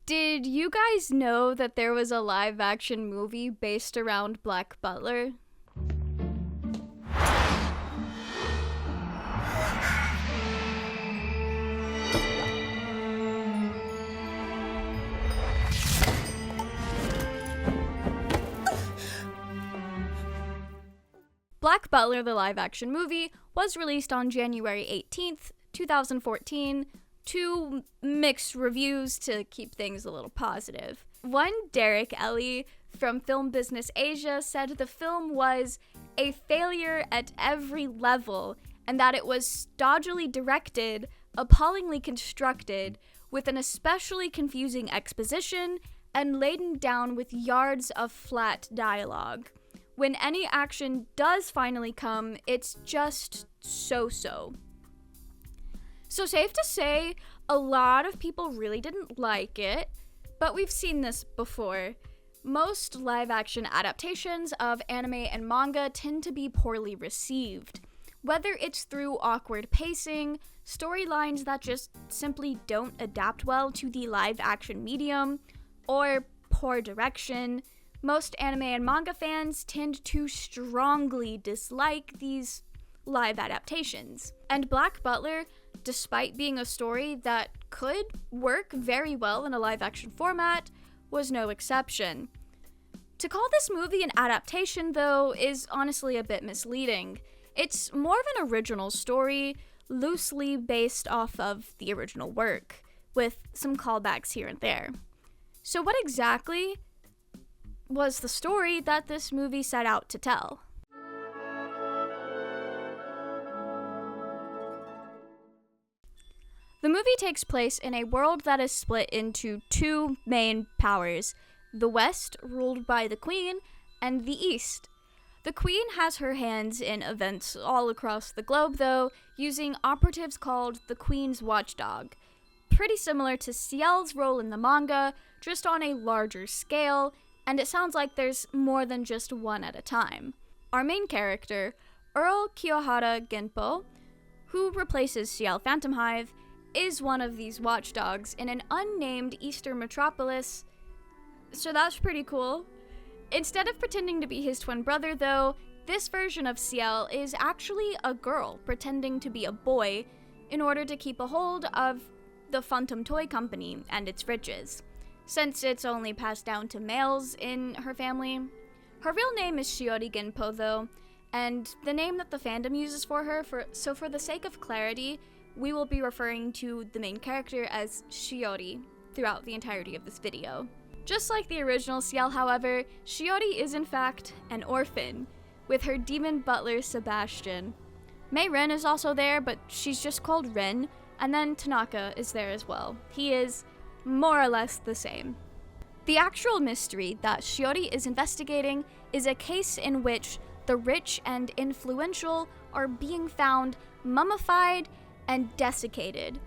Did you guys know that there was a live-action movie based around Black Butler? Black Butler, the live-action movie, was released on January 18th, 2014, to mixed reviews to keep things a little positive. One Derek Ellie from Film Business Asia said the film was a failure at every level and that it was stodgily directed, appallingly constructed, with an especially confusing exposition and laden down with yards of flat dialogue. When any action does finally come, it's just so-so. So safe to say, a lot of people really didn't like it, but we've seen this before. Most live-action adaptations of anime and manga tend to be poorly received. Whether it's through awkward pacing, storylines that just simply don't adapt well to the live-action medium, or poor direction, most anime and manga fans tend to strongly dislike these live adaptations. And Black Butler, despite being a story that could work very well in a live-action format, was no exception. To call this movie an adaptation, though, is honestly a bit misleading. It's more of an original story, loosely based off of the original work, with some callbacks here and there. So what exactly was the story that this movie set out to tell? The movie takes place in a world that is split into two main powers, the West, ruled by the Queen, and the East. The Queen has her hands in events all across the globe, though, using operatives called the Queen's Watchdog. Pretty similar to Ciel's role in the manga, just on a larger scale, and it sounds like there's more than just one at a time. Our main character, Earl Kiyohara Genpo, who replaces Ciel Phantom Hive, is one of these watchdogs in an unnamed eastern metropolis, so that's pretty cool. Instead of pretending to be his twin brother, though, this version of Ciel is actually a girl pretending to be a boy in order to keep a hold of the Phantom Toy Company and its riches, since it's only passed down to males in her family. Her real name is Shiori Genpo, though, and the name that the fandom uses for her, so for the sake of clarity, we will be referring to the main character as Shiori throughout the entirety of this video. Just like the original Ciel, however, Shiori is in fact an orphan, with her demon butler Sebastian. Mei Ren is also there, but she's just called Ren, and then Tanaka is there as well. He is more or less the same. The actual mystery that Shiori is investigating is a case in which the rich and influential are being found mummified and desiccated.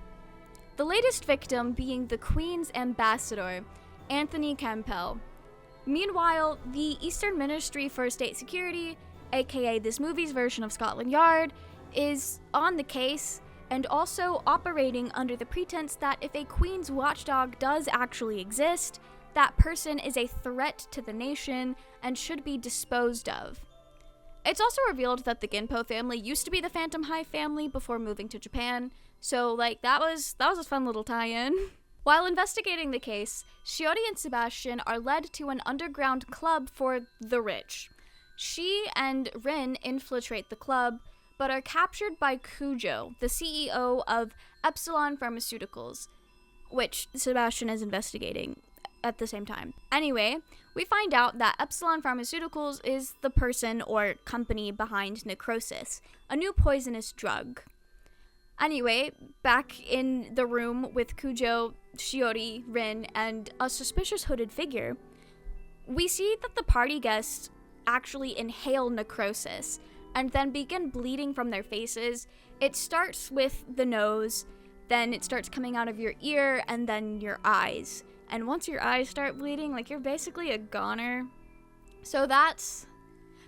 The latest victim being the Queen's ambassador, Anthony Campbell. Meanwhile, the Eastern Ministry for State Security, aka this movie's version of Scotland Yard, is on the case and also operating under the pretense that if a Queen's watchdog does actually exist, that person is a threat to the nation and should be disposed of. It's also revealed that the Genpo family used to be the Phantom Hive family before moving to Japan, so that was a fun little tie-in. While investigating the case, Shiori and Sebastian are led to an underground club for the rich. She and Rin infiltrate the club, but are captured by Kujo, the CEO of Epsilon Pharmaceuticals, which Sebastian is investigating at the same time. Anyway, we find out that Epsilon Pharmaceuticals is the person or company behind necrosis, a new poisonous drug. Anyway, back in the room with Kujo, Shiori, Rin, and a suspicious hooded figure, we see that the party guests actually inhale necrosis and then begin bleeding from their faces. It starts with the nose, then it starts coming out of your ear, and then your eyes. And once your eyes start bleeding, you're basically a goner. So that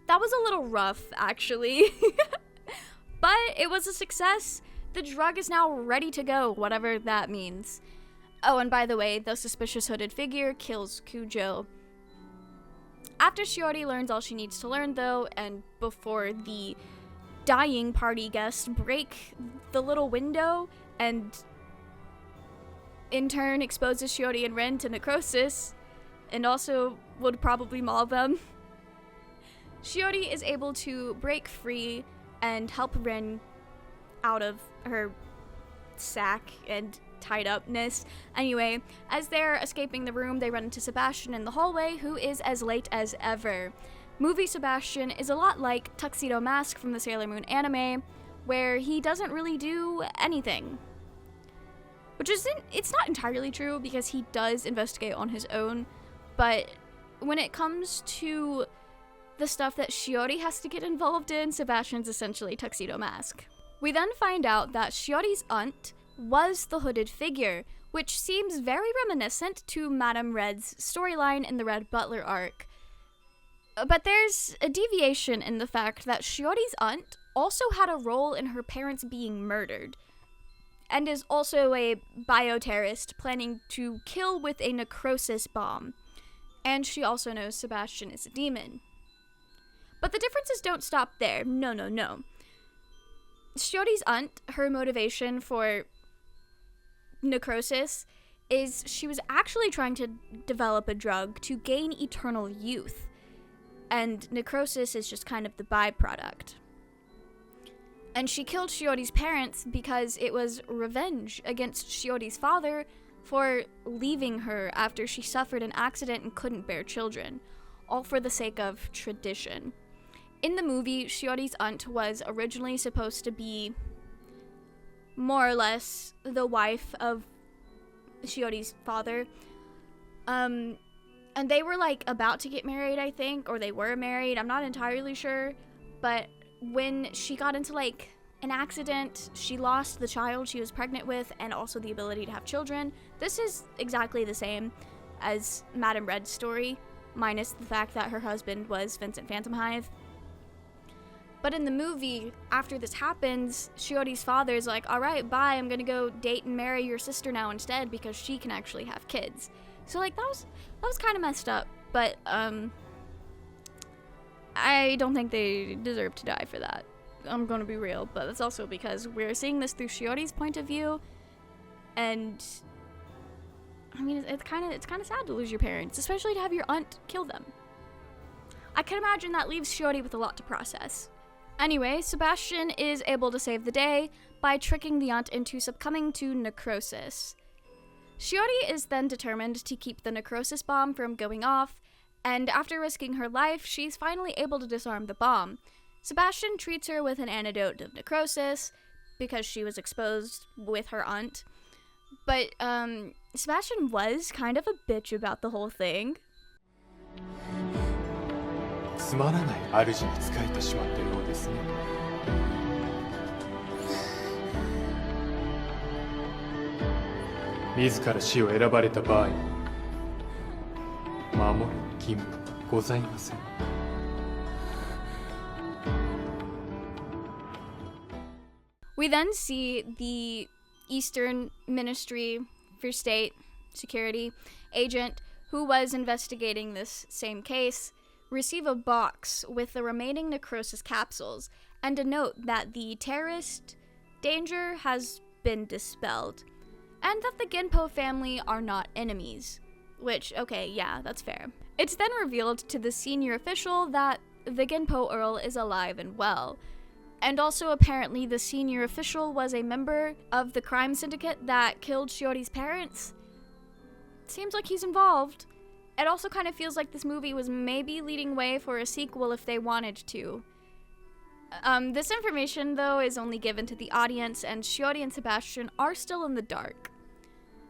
was a little rough, actually. But it was a success. The drug is now ready to go, whatever that means. Oh, and by the way, the suspicious hooded figure kills Kujo. After Shiori learns all she needs to learn, though, and before the dying party guests break the little window and in turn exposes Shiori and Ren to necrosis, and also would probably maul them, Shiori is able to break free and help Ren out of her sack and tied upness. Anyway, as they're escaping the room, they run into Sebastian in the hallway, who is as late as ever. Movie Sebastian is a lot like Tuxedo Mask from the Sailor Moon anime, where he doesn't really do anything. Which it's not entirely true, because he does investigate on his own, but when it comes to the stuff that Shiori has to get involved in, Sebastian's essentially Tuxedo Mask. We then find out that Shiori's aunt was the hooded figure, which seems very reminiscent to Madame Red's storyline in the Red Butler arc. But there's a deviation in the fact that Shiori's aunt also had a role in her parents being murdered, and is also a bioterrorist planning to kill with a necrosis bomb. And she also knows Sebastian is a demon. But the differences don't stop there. No. Shiori's aunt, her motivation for necrosis is she was actually trying to develop a drug to gain eternal youth, and necrosis is just kind of the byproduct. And she killed Shiori's parents because it was revenge against Shiori's father for leaving her after she suffered an accident and couldn't bear children, all for the sake of tradition. In the movie, Shiori's aunt was originally supposed to be more or less the wife of Shiori's father. And they were like about to get married, I think, or they were married. I'm not entirely sure. But when she got into like an accident, she lost the child she was pregnant with and also the ability to have children. This is exactly the same as Madame Red's story, minus the fact that her husband was Vincent Phantomhive. But in the movie, after this happens, Shiori's father's like, alright, bye, I'm gonna go date and marry your sister now instead because she can actually have kids. So like, that was kind of messed up, but I don't think they deserve to die for that. I'm gonna be real, but that's also because we're seeing this through Shiori's point of view, and I mean, it's kind of sad to lose your parents, especially to have your aunt kill them. I can imagine that leaves Shiori with a lot to process. Anyway, Sebastian is able to save the day by tricking the aunt into succumbing to necrosis. Shiori is then determined to keep the necrosis bomb from going off, and after risking her life, she's finally able to disarm the bomb. Sebastian treats her with an antidote of necrosis, because she was exposed with her aunt. But, Sebastian was kind of a bitch about the whole thing. つまらない主に仕えてしまったようですね。自ら死を選ばれた場合、守る義務はございません。We then see the Eastern Ministry for State Security agent who was investigating this same case receive a box with the remaining necrosis capsules and a note that the terrorist danger has been dispelled, and that the Genpo family are not enemies. Which, okay, yeah, that's fair. It's then revealed to the senior official that the Genpo Earl is alive and well, and also apparently the senior official was a member of the crime syndicate that killed Shiori's parents. Seems like he's involved. It also kind of feels like this movie was maybe leading way for a sequel if they wanted to. This information, though, is only given to the audience, and Shiori and Sebastian are still in the dark.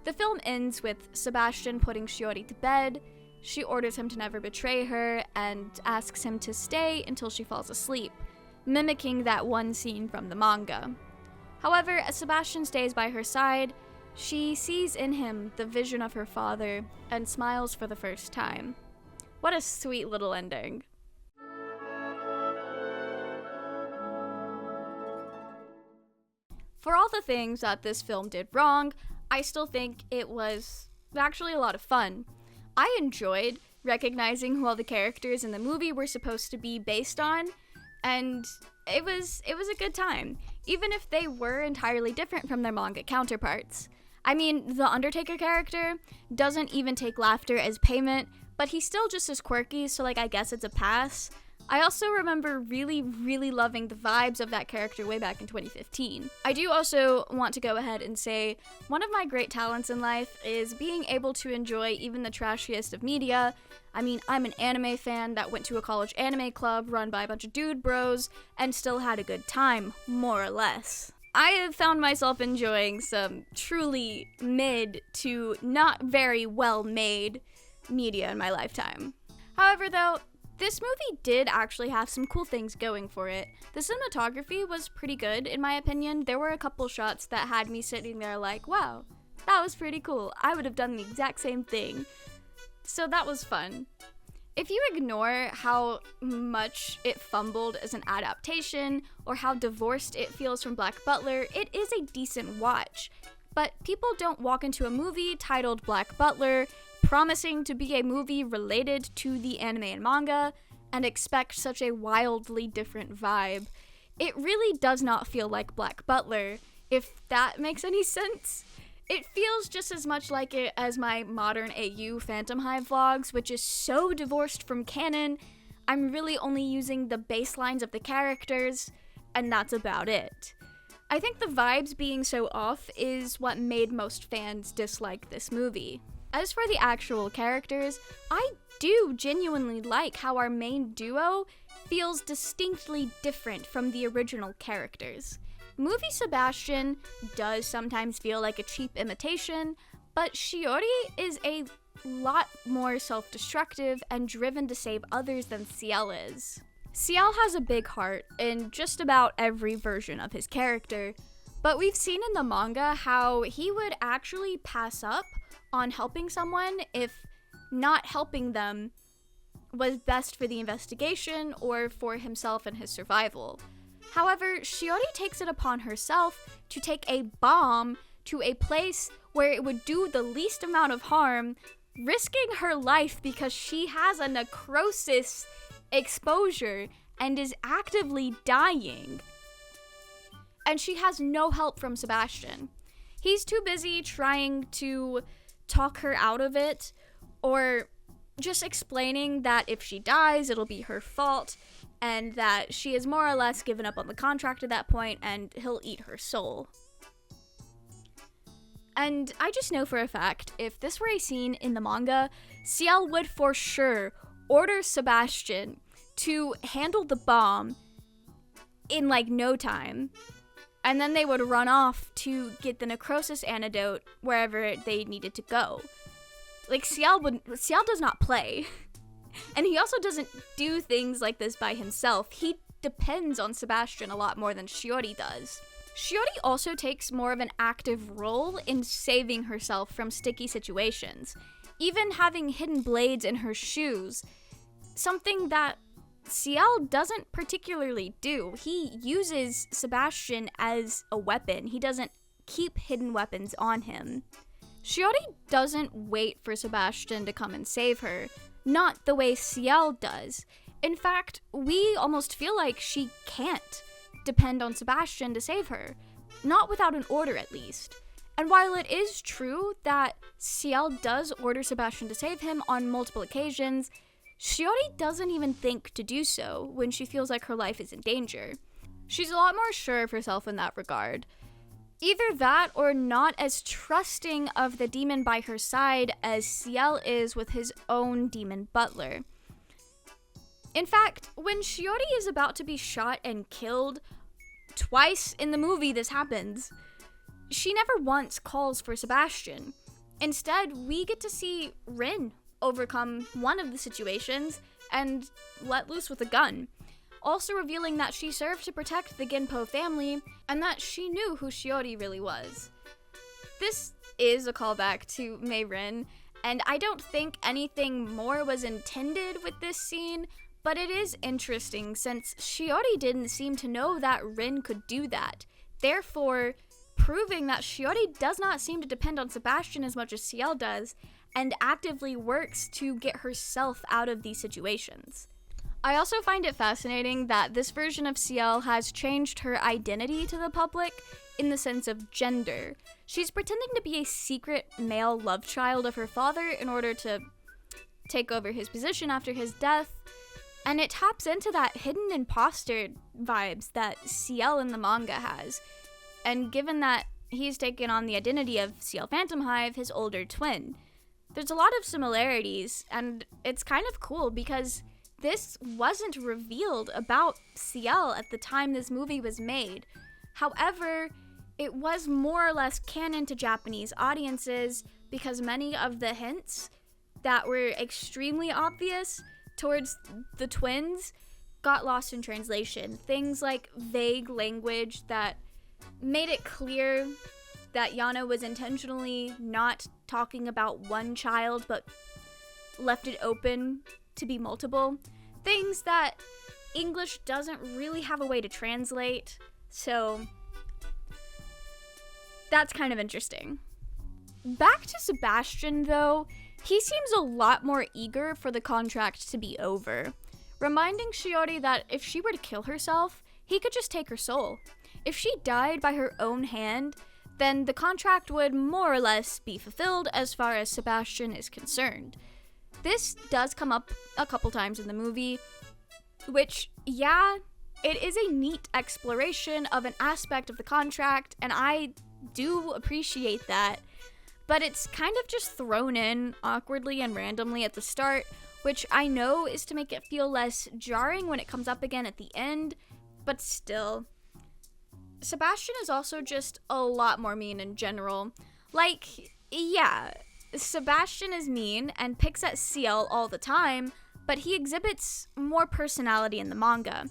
The film ends with Sebastian putting Shiori to bed. She orders him to never betray her, and asks him to stay until she falls asleep, mimicking that one scene from the manga. However, as Sebastian stays by her side, she sees in him the vision of her father and smiles for the first time. What a sweet little ending. For all the things that this film did wrong, I still think it was actually a lot of fun. I enjoyed recognizing who all the characters in the movie were supposed to be based on, and it was a good time, even if they were entirely different from their manga counterparts. I mean, the Undertaker character doesn't even take laughter as payment, but he's still just as quirky, so I guess it's a pass. I also remember really, really loving the vibes of that character way back in 2015. I do also want to go ahead and say one of my great talents in life is being able to enjoy even the trashiest of media. I mean, I'm an anime fan that went to a college anime club run by a bunch of dude bros and still had a good time, more or less. I have found myself enjoying some truly mid to not very well made media in my lifetime. However, though, this movie did actually have some cool things going for it. The cinematography was pretty good, in my opinion. There were a couple shots that had me sitting there like, wow, that was pretty cool. I would have done the exact same thing. So that was fun. If you ignore how much it fumbled as an adaptation, or how divorced it feels from Black Butler, it is a decent watch. But people don't walk into a movie titled Black Butler promising to be a movie related to the anime and manga, and expect such a wildly different vibe. It really does not feel like Black Butler, if that makes any sense. It feels just as much like it as my modern AU Phantom Hive vlogs, which is so divorced from canon. I'm really only using the baselines of the characters, and that's about it. I think the vibes being so off is what made most fans dislike this movie. As for the actual characters, I do genuinely like how our main duo feels distinctly different from the original characters. Movie Sebastian does sometimes feel like a cheap imitation, but Shiori is a lot more self-destructive and driven to save others than Ciel is. Ciel has a big heart in just about every version of his character, but we've seen in the manga how he would actually pass up on helping someone if not helping them was best for the investigation or for himself and his survival. However, Shiori takes it upon herself to take a bomb to a place where it would do the least amount of harm, risking her life because she has a necrosis exposure and is actively dying. And she has no help from Sebastian. He's too busy trying to talk her out of it, or just explaining that if she dies, it'll be her fault, and that she has more or less given up on the contract at that point, and he'll eat her soul. And I just know for a fact, if this were a scene in the manga, Ciel would for sure order Sebastian to handle the bomb in no time, and then they would run off to get the necrosis antidote wherever they needed to go. Ciel does not play. And he also doesn't do things like this by himself. He depends on Sebastian a lot more than Shiori does. Shiori also takes more of an active role in saving herself from sticky situations, even having hidden blades in her shoes, something that Ciel doesn't particularly do. He uses Sebastian as a weapon. He doesn't keep hidden weapons on him. Shiori doesn't wait for Sebastian to come and save her, not the way Ciel does. In fact, we almost feel like she can't depend on Sebastian to save her, not without an order at least. And while it is true that Ciel does order Sebastian to save him on multiple occasions, Shiori doesn't even think to do so when she feels like her life is in danger. She's a lot more sure of herself in that regard. Either that or not as trusting of the demon by her side as Ciel is with his own demon butler. In fact, when Shiori is about to be shot and killed, twice in the movie this happens, she never once calls for Sebastian. Instead, we get to see Rin overcome one of the situations and let loose with a gun, also revealing that she served to protect the Ginpo family and that she knew who Shiori really was. This is a callback to Mei Rin, and I don't think anything more was intended with this scene, but it is interesting since Shiori didn't seem to know that Rin could do that. Therefore, proving that Shiori does not seem to depend on Sebastian as much as Ciel does, and actively works to get herself out of these situations. I also find it fascinating that this version of Ciel has changed her identity to the public in the sense of gender. She's pretending to be a secret male love child of her father in order to take over his position after his death, and it taps into that hidden imposter vibes that Ciel in the manga has. And given that he's taken on the identity of Ciel Phantom Hive, his older twin, there's a lot of similarities, and it's kind of cool because this wasn't revealed about Ciel at the time this movie was made. However, it was more or less canon to Japanese audiences because many of the hints that were extremely obvious towards the twins got lost in translation. Things like vague language that made it clear that Yana was intentionally not talking about one child, but left it open to be multiple. Things that English doesn't really have a way to translate, so that's kind of interesting. Back to Sebastian, though, he seems a lot more eager for the contract to be over, reminding Shiori that if she were to kill herself, he could just take her soul. If she died by her own hand, then the contract would more or less be fulfilled as far as Sebastian is concerned. This does come up a couple times in the movie, which, yeah, it is a neat exploration of an aspect of the contract, and I do appreciate that, but it's kind of just thrown in awkwardly and randomly at the start, which I know is to make it feel less jarring when it comes up again at the end, but still. Sebastian is also just a lot more mean in general. Like, yeah, Sebastian is mean and picks at Ciel all the time, but he exhibits more personality in the manga,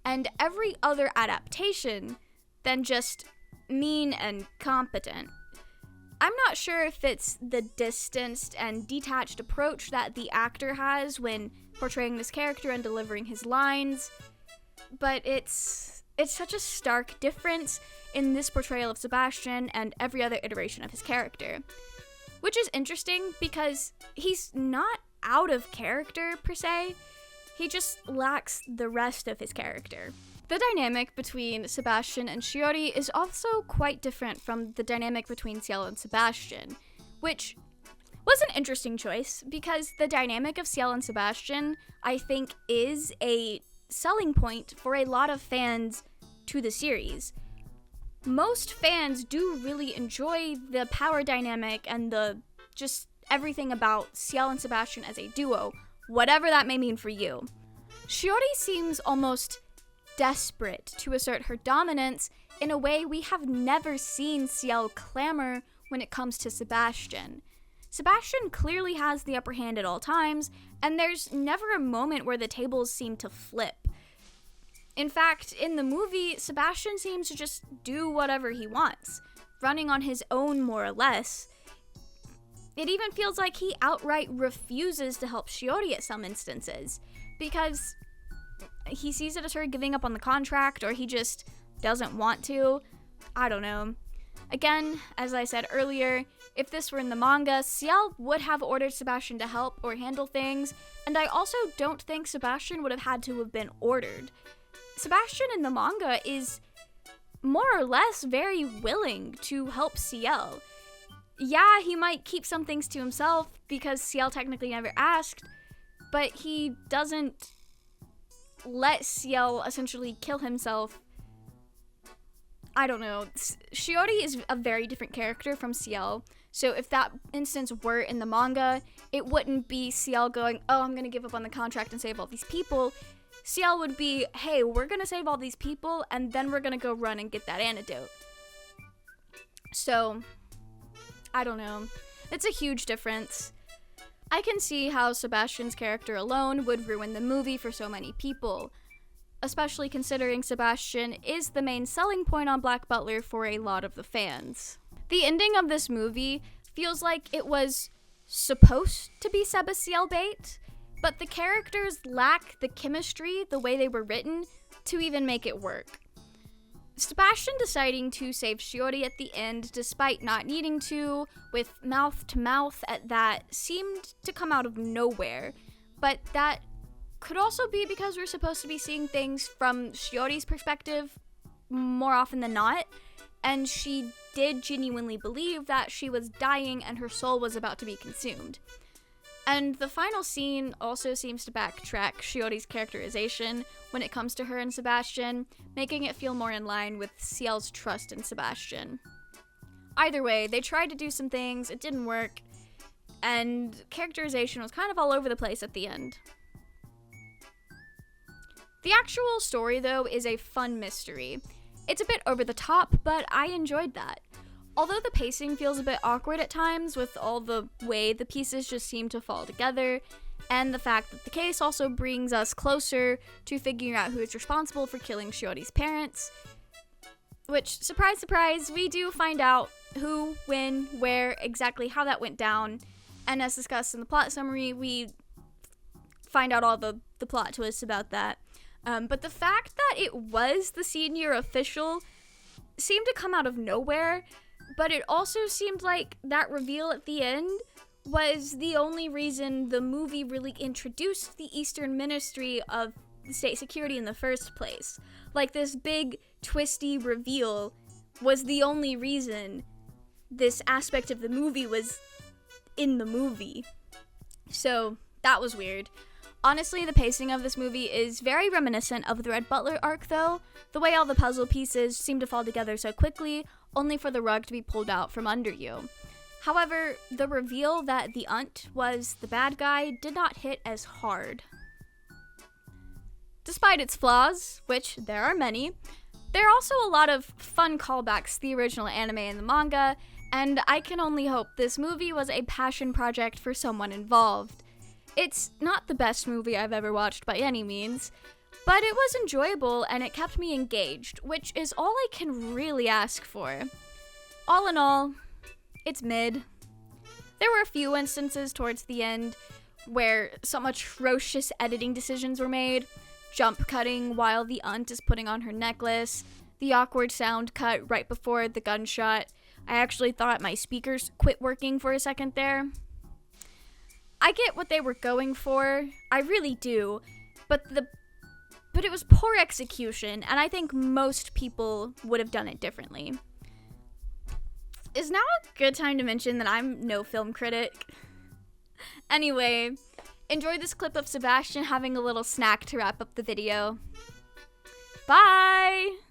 and every other adaptation than just mean and competent. I'm not sure if it's the distanced and detached approach that the actor has when portraying this character and delivering his lines, but it's such a stark difference in this portrayal of Sebastian and every other iteration of his character. Which is interesting because he's not out of character per se, he just lacks the rest of his character. The dynamic between Sebastian and Shiori is also quite different from the dynamic between Ciel and Sebastian, which was an interesting choice because the dynamic of Ciel and Sebastian, I think, is a selling point for a lot of fans to the series. Most fans do really enjoy the power dynamic and the just everything about Ciel and Sebastian as a duo, whatever that may mean for you. Shiori seems almost desperate to assert her dominance in a way we have never seen Ciel clamor when it comes to Sebastian. Sebastian clearly has the upper hand at all times, and there's never a moment where the tables seem to flip. In fact, in the movie, Sebastian seems to just do whatever he wants, running on his own more or less. It even feels like he outright refuses to help Shiori at some instances, because he sees it as her giving up on the contract, or he just doesn't want to. I don't know. Again, as I said earlier, if this were in the manga, Ciel would have ordered Sebastian to help or handle things, and I also don't think Sebastian would have had to have been ordered. Sebastian in the manga is more or less very willing to help Ciel. Yeah, he might keep some things to himself because Ciel technically never asked, but he doesn't let Ciel essentially kill himself. I don't know. Shiori is a very different character from Ciel, so if that instance were in the manga, it wouldn't be Ciel going, oh, I'm gonna give up on the contract and save all these people. Ciel would be, hey, we're gonna save all these people, and then we're gonna go run and get that antidote. So, I don't know. It's a huge difference. I can see how Sebastian's character alone would ruin the movie for so many people, especially considering Sebastian is the main selling point on Black Butler for a lot of the fans. The ending of this movie feels like it was supposed to be Ciel bait, but the characters lack the chemistry the way they were written to even make it work. Sebastian deciding to save Shiori at the end despite not needing to, with mouth to mouth at that, seemed to come out of nowhere. But that could also be because we're supposed to be seeing things from Shiori's perspective more often than not, and she did genuinely believe that she was dying and her soul was about to be consumed. And the final scene also seems to backtrack Shiori's characterization when it comes to her and Sebastian, making it feel more in line with Ciel's trust in Sebastian. Either way, they tried to do some things, it didn't work, and characterization was kind of all over the place at the end. The actual story, though, is a fun mystery. It's a bit over the top, but I enjoyed that. Although the pacing feels a bit awkward at times with all the way the pieces just seem to fall together, and the fact that the case also brings us closer to figuring out who is responsible for killing Shiori's parents, which, surprise, surprise, we do find out who, when, where, exactly how that went down, and as discussed in the plot summary, we find out all the plot twists about that. But the fact that it was the senior official seemed to come out of nowhere, but it also seemed like that reveal at the end was the only reason the movie really introduced the Eastern Ministry of State Security in the first place. Like, this big, twisty reveal was the only reason this aspect of the movie was in the movie. So, that was weird. Honestly, the pacing of this movie is very reminiscent of the Red Butler arc, though. The way all the puzzle pieces seem to fall together so quickly, only for the rug to be pulled out from under you. However, the reveal that the aunt was the bad guy did not hit as hard. Despite its flaws, which there are many, there are also a lot of fun callbacks to the original anime and the manga, and I can only hope this movie was a passion project for someone involved. It's not the best movie I've ever watched by any means, but it was enjoyable and it kept me engaged, which is all I can really ask for. All in all, it's mid. There were a few instances towards the end where some atrocious editing decisions were made, jump cutting while the aunt is putting on her necklace, the awkward sound cut right before the gunshot. I actually thought my speakers quit working for a second there. I get what they were going for, I really do, but it was poor execution, and I think most people would have done it differently. Is now a good time to mention that I'm no film critic? Anyway, enjoy this clip of Sebastian having a little snack to wrap up the video. Bye!